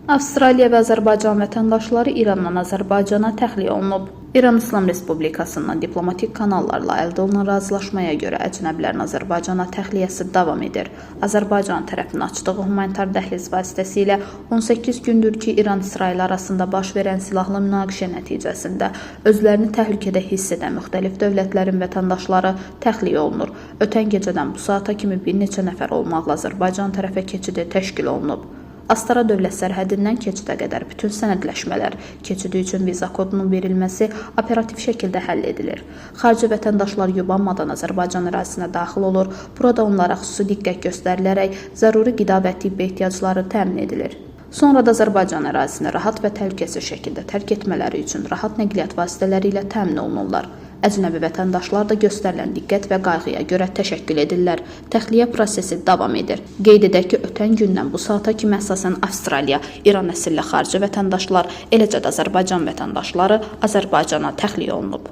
Avstraliya və Azərbaycan vətəndaşları İrandan Azərbaycana təxliyə olunub. İran İslam Respublikasından diplomatik kanallarla əldə olunan razılaşmaya görə əcnəbilərin Azərbaycana təxliyəsi davam edir. Azərbaycan tərəfinin açdığı humanitar dəhliz vasitəsilə 18 gündür ki, İran-İsrail arasında baş verən silahlı münaqişə nəticəsində özlərini təhlükədə hiss edən müxtəlif dövlətlərin vətəndaşları təxliyə olunur. Ötən gecədən bu saata kimi bir neçə nəfər olmaqla Azərbaycan tərəfə keçidi təşkil olunub. Astara dövlət sərhədindən keçidə qədər bütün sənədləşmələr, keçidi üçün viza kodunun verilməsi operativ şəkildə həll edilir. Xarici vətəndaşlar yubanmadan Azərbaycan ərazisinə daxil olur, burada onlara xüsusi diqqət göstərilərək zəruri qida və tibbi ehtiyacları təmin edilir. Sonra da Azərbaycan ərazisini rahat və təhlükəsiz şəkildə tərk etmələri üçün rahat nəqliyyat vasitələri ilə təmin olunurlar. Əcnəbi vətəndaşlar da göstərilən diqqət və qayğıya görə təşəkkür edirlər. Təxliyə prosesi davam edir. Qeyd edək ki, ötən gündən bu saata kimi əsasən Avstraliya, İran əsilli xarici vətəndaşlar, eləcə də Azərbaycan vətəndaşları Azərbaycana təxliyə olunub.